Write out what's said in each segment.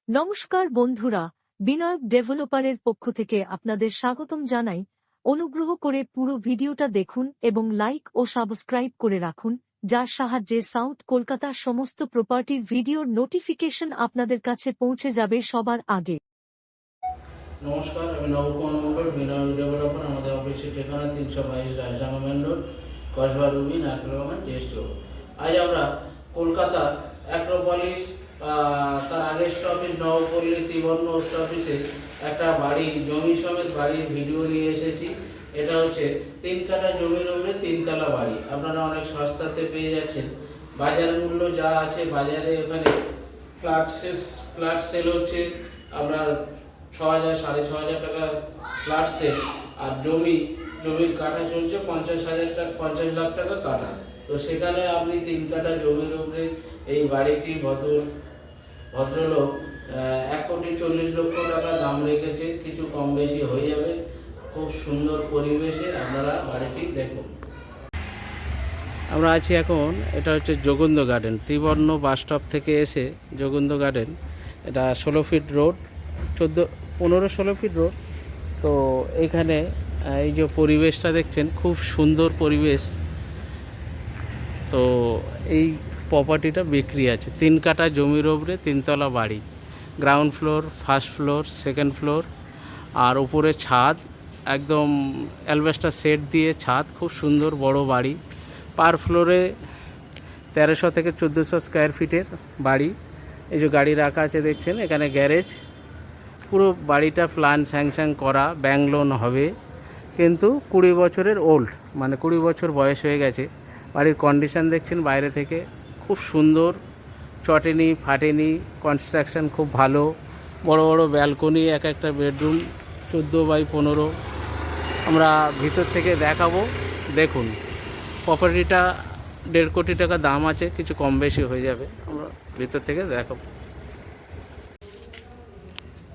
নমস্কার বন্ধুরা, বিনায়ক ডেভেলপারের পক্ষ থেকে আপনাদের স্বাগতম জানাই। অনুগ্রহ করে পুরো ভিডিওটা দেখুন এবং লাইক ও সাবস্ক্রাইব করে রাখুন, যার সাহায্যে সাউথ কলকাতার সমস্ত প্রপার্টির ভিডিওর নোটিফিকেশন আপনাদের কাছে পৌঁছে যাবে সবার আগে। নমস্কার, আমি নবকুমার মন্ডল, বিনায়ক ডেভেলপার। আমাদের অফিসের ঠিকানা 322 Rajdanga main road, Kasba Ruby, Narkelbagan, test road. আজ আমরা কলকাতা অ্যাক্রোপলিস তার আগের স্টপেজ নবপল্লী ত্রিবর্ণ স্টপেজে একটা বাড়ি, জমি সমেত বাড়ির ভিডিও নিয়ে এসেছি। এটা হচ্ছে 3 কাঠা জমির উপরে 3 তলা বাড়ি। আপনারা অনেক সস্তাতে পেয়ে যাচ্ছেন। বাজার মূল্য যা আছে, বাজারে এখানে ফ্ল্যাট সেল হচ্ছে আপনার 6,000 6,500 টাকা ফ্ল্যাট সেল, আর জমির কাঠা চলছে 50 লাখ টাকা কাঠা। তো সেখানে আপনি 3 কাঠা জমির উপরে এই বাড়িটি ভদ্রলোক 1,40,00,000 টাকা দাম রেখেছে। কিছু কম বেশি হয়ে যাবে। খুব সুন্দর পরিবেশে আপনারা বাড়িটি দেখুন। আমরা আছি এখন, এটা হচ্ছে যোগেন্দ্র গার্ডেন, ত্রিবর্ণ বাস স্টপ থেকে এসে যোগেন্দ্র গার্ডেন। এটা 16 ফিট রোড, 15-16 ফিট রোড। তো এইখানে এই যে পরিবেশটা দেখছেন, খুব সুন্দর পরিবেশ। তো এই প্রপার্টিটা বিক্রি আছে। 3 কাঠা জমির ওপরে 3 তলা বাড়ি, ground floor, first floor, second floor, আর উপরে ছাদ, একদম অ্যালবেস্টার সেট দিয়ে ছাদ। খুব সুন্দর বড় বাড়ি। পার ফ্লোরে 1300 থেকে 1400 স্কোয়ার ফিটের বাড়ি। এই যে গাড়ি রাখা আছে দেখছেন, এখানে গ্যারেজ। পুরো বাড়িটা প্ল্যান স্যাংশন করা, ব্যাংক লোন হবে, কিন্তু 20 বছরের ওল্ড, মানে 20 বছর বয়স হয়ে গেছে। বাড়ির কন্ডিশন দেখছেন বাইরে থেকে, খুব সুন্দর, চটেনি ফাটেনি, কনস্ট্রাকশন খুব ভালো। বড় বড় ব্যালকনি, এক একটা বেডরুম 14x15। আমরা ভিতর থেকে দেখাবো, দেখুন। প্রপার্টিটা 1.5 কোটি টাকা দাম আছে, কিছু কম বেশি হয়ে যাবে। আমরা ভিতর থেকে দেখাবো।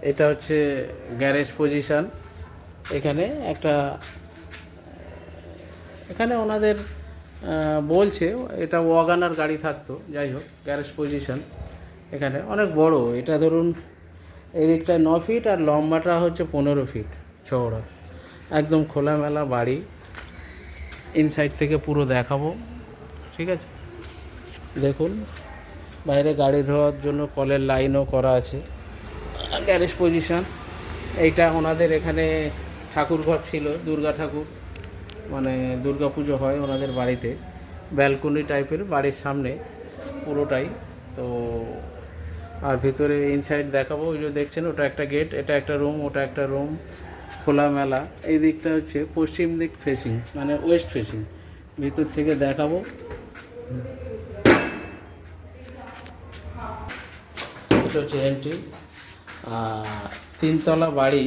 এটা হচ্ছে গ্যারেজ পজিশন। এখানে ওনাদের বলছে এটা ওয়াগানার গাড়ি থাকতো, যাই হোক। গ্যারেজ পজিশন এখানে অনেক বড়। এটা ধরুন এদিকটা 9 ফিট আর লম্বাটা হচ্ছে 15 ফিট চওড়া। একদম খোলামেলা বাড়ি। ইনসাইড থেকে পুরো দেখাবো, ঠিক আছে? দেখুন, বাইরে গাড়ি ধোয়ার জন্য কলের লাইনও করা আছে। গ্যারেজ পজিশন এইটা। ওনাদের এখানে ঠাকুর ঘর ছিল, দুর্গা ঠাকুর, মানে দুর্গা পুজো হয় ওনাদের বাড়িতে। ব্যালকনি টাইপের বাড়ির সামনে পুরোটাই। তো আর ভিতরে ইনসাইড দেখাবো। ওই যে দেখছেন, ওটা একটা গেট, এটা একটা রুম, ওটা একটা রুম, খোলামেলা। এই দিকটা হচ্ছে পশ্চিম দিক ফেসিং, মানে ওয়েস্ট ফেসিং। ভিতর থেকে দেখাবো। এটা হচ্ছে এন্ট্রি। 3 তলা বাড়ি,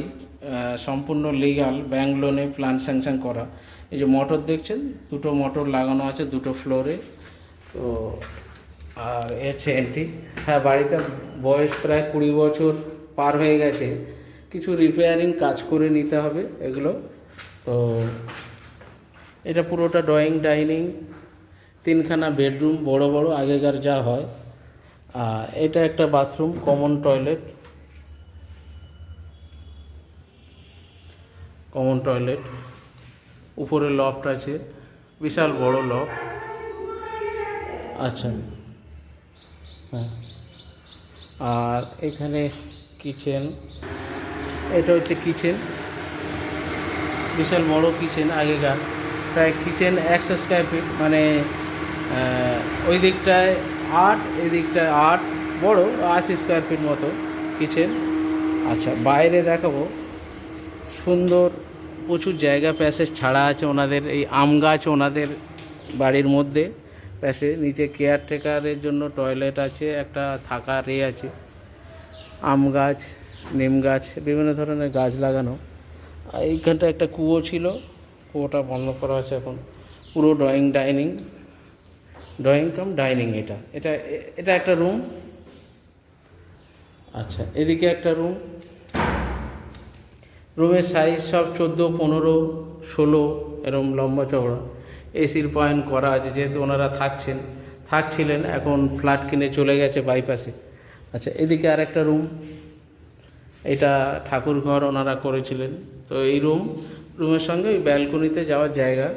সম্পূর্ণ লিগাল, ব্যাংক লোনে প্ল্যান স্যাংশন করা। এই যে মোটর দেখছেন, 2টো মোটর লাগানো আছে 2টো ফ্লোরে। তো আর এ হচ্ছে এন্ট্রি। হ্যাঁ, বাড়িটার বয়স প্রায় 20 বছর পার হয়ে গেছে। কিছু রিপেয়ারিং কাজ করে নিতে হবে এগুলো। তো এটা পুরোটা ড্রয়িং, ডাইনিং, 3খানা বেডরুম, বড় বড় আগেকার যা হয়। এটা একটা বাথরুম, কমন টয়লেট। উপরে লফট আছে, বিশাল বড় লফট। আচ্ছা, হ্যাঁ। আর এখানে কিচেন, এটা হচ্ছে কিচেন, বিশাল বড় কিচেন আগেকার। প্রায় কিচেন 100 স্কোয়ার ফিট, মানে ওই দিকটায় 8, এই দিকটায় 8, বড় 80 স্কোয়ার ফিট মতো কিচেন। আচ্ছা, বাইরে দেখাবো। সুন্দর, প্রচুর জায়গা, প্যাসেজ ছাড়া আছে ওনাদের। এই আম গাছ ওনাদের বাড়ির মধ্যে, প্যাসেজ নিচে কেয়ারটেকারের জন্য টয়লেট আছে, একটা থাকার আছে। আম গাছ, নিম গাছ, বিভিন্ন ধরনের গাছ লাগানো। এইখানটা একটা কুয়ো ছিল, কুয়োটা বন্ধ করা আছে এখন। পুরো drawing, dining, drawing cum dining. এটা এটা এটা একটা রুম। আচ্ছা, এদিকে একটা রুম। রুমের সাইজ সব 14, 15, 16 এরকম লম্বা চওড়া। এসির পয়েন্ট করা আছে, যেহেতু ওনারা থাকছিলেন, এখন ফ্ল্যাট কিনে চলে গেছে বাইপাসে। আচ্ছা, এদিকে আর একটা রুম। এটা ঠাকুর ঘর ওনারা করেছিলেন। তো এই রুমের সঙ্গে ওই ব্যালকনিতে যাওয়ার জায়গা।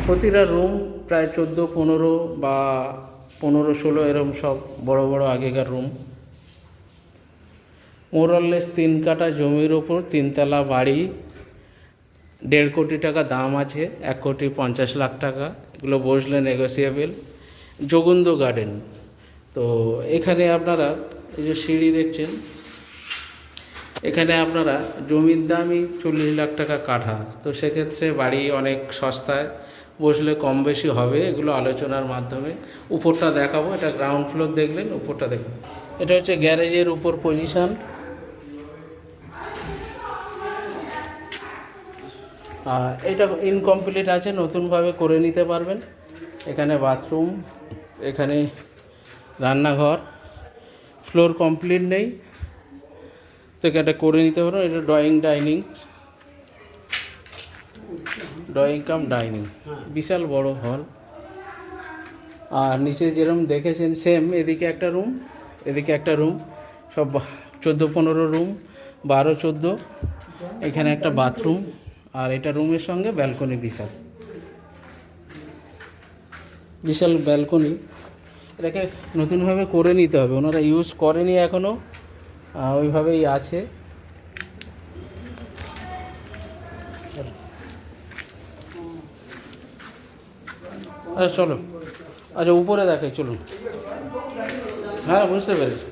প্রতিটা রুম প্রায় 14, 15 বা 15, 16 এরকম সব বড় বড় আগেকার রুম। মোরলেস 3 কাঠা জমির ওপর 3 তলা বাড়ি, 1.5 কোটি টাকা দাম আছে, 1,50,00,000 টাকা। এগুলো বসলে নেগোসিয়েবল। যোগন্দ গার্ডেন। তো এখানে আপনারা এই যে সিঁড়ি দেখছেন, এখানে আপনারা জমির দামই 40 লাখ টাকা কাঠা। তো সেক্ষেত্রে বাড়ি অনেক সস্তায়, বসলে কম বেশি হবে, এগুলো আলোচনার মাধ্যমে। উপরটা দেখাবো, এটা গ্রাউন্ড ফ্লোর দেখলেন, উপরটা দেখুন। এটা হচ্ছে গ্যারেজের উপর পজিশন। এটা ইনকমপ্লিট আছে, নতুনভাবে করে নিতে পারবেন। এখানে বাথরুম, এখানে রান্নাঘর, ফ্লোর কমপ্লিট নেই, তো এটা করে নিতে পারবেন। এটা ড্রয়িং কাম ডাইনিং, বিশাল বড় হল। আর নিচে যেরকম দেখেছেন সেম, এদিকে একটা রুম, সব 14-15 রুম, 12-14। এখানে একটা বাথরুম, আর এটা রুমের সঙ্গে ব্যালকনি। বিশাল ব্যালকনি। এটাকে নতুনভাবে করে নিতে হবে, ওনারা ইউজ করেনি এখনও, ওইভাবেই আছে। আচ্ছা চলো, আচ্ছা উপরে দেখাই, চলুন। হ্যাঁ, বুঝতে পেরেছি।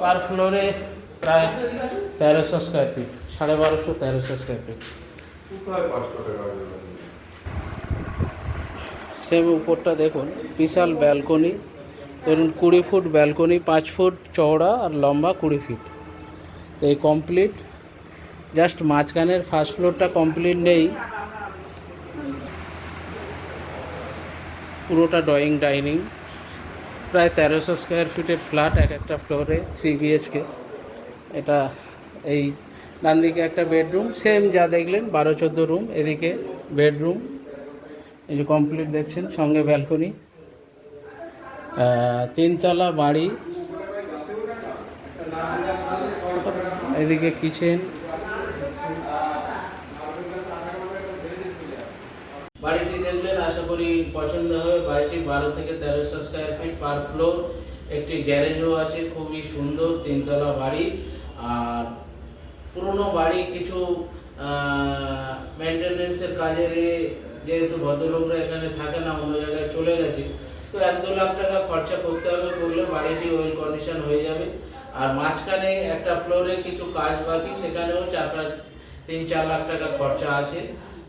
পার ফ্লোরে প্রায় 1300 square feet, 1250, 1300 square feet. Same উপরটা দেখুন, বিশাল ব্যালকনি। ধরুন 20 ফুট ব্যালকনি, 5 ফুট চওড়া আর লম্বা 20 ফিট। তো এই কমপ্লিট, জাস্ট মাঝখানের ফার্স্ট ফ্লোরটা কমপ্লিট নেই। পুরোটা ড্রয়িং ডাইনিং। প্রায় 1300 স্কোয়ার ফিটের ফ্ল্যাট, একটা ফ্লোরে 3 BHK। এটা এই ডান দিকে একটা বেডরুম, সেম যা দেখলেন 12-14 রুম। এদিকে বেডরুম, এই যে কমপ্লিট দেখছেন, সঙ্গে ব্যালকনি। 3 তলা বাড়ি। এদিকে কিচেন। বাড়িটি দেখলেন, আশা করি পছন্দ হবে। বাড়িটি 12 থেকে 1300 স্কোয়ার ফিট পার ফ্লোর। একটি গ্যারেজও আছে, খুবই সুন্দর 3 তলা বাড়ি। আর পুরনো বাড়ি, কিছু মেনটেনেন্সের কাজের, যেহেতু ভদ্রলোকরা এখানে থাকে না, অন্য জায়গায় চলে গেছে, তো 1-2 লাখ টাকা খরচা করতে হবে, করলে বাড়িটি ওয়েল কন্ডিশন হয়ে যাবে। আর মাঝখানে একটা ফ্লোরে কিছু কাজ বাকি, সেখানেও 3-4 লাখ টাকা খরচা আছে।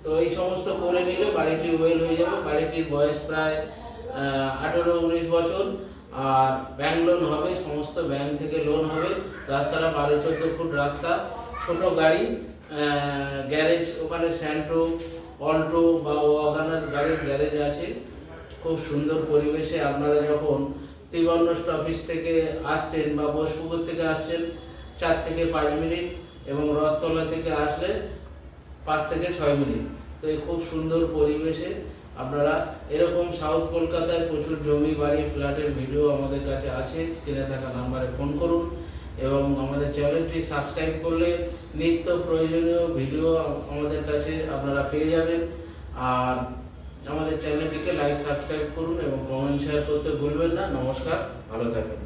তো এই সমস্ত করে নিলে বাড়িটি ওয়েল হয়ে যাবে। বাড়িটির বয়স প্রায় 18-19 বছর। আর ব্যাংক লোন হবে, সমস্ত ব্যাংক থেকে লোন হবে। রাস্তাটা 12-14 ফুট রাস্তা, ছোট গাড়ি, গ্যারেজ ওখানে স্যান্ট্রো, অল্টো বা ওয়াগনার গাড়ির গ্যারেজ আছে। খুব সুন্দর পরিবেশে। আপনারা যখন ত্রিবর্ণ স্টপেজ থেকে আসছেন বা বোসপুকুর থেকে আসছেন 4 থেকে 5 মিনিট, এবং রথতলা থেকে আসলে 5 থেকে 6 মিনিট। তো এই খুব সুন্দর পরিবেশে আপনারা এরকম সাউথ কলকাতায় প্রচুর জমি, বাড়ি, ফ্ল্যাটের ভিডিও আমাদের কাছে আছে। স্ক্রিনে থাকা নাম্বারে ফোন করুন, এবং আমাদের চ্যানেলটি সাবস্ক্রাইব করলে নিত্য প্রয়োজনীয় ভিডিও আমাদের কাছে আপনারা পেয়ে যাবেন। আর আমাদের চ্যানেলটিকে লাইক, সাবস্ক্রাইব করুন এবং কমেন্ট শেয়ার করতে ভুলবেন না। নমস্কার, ভালো থাকবেন।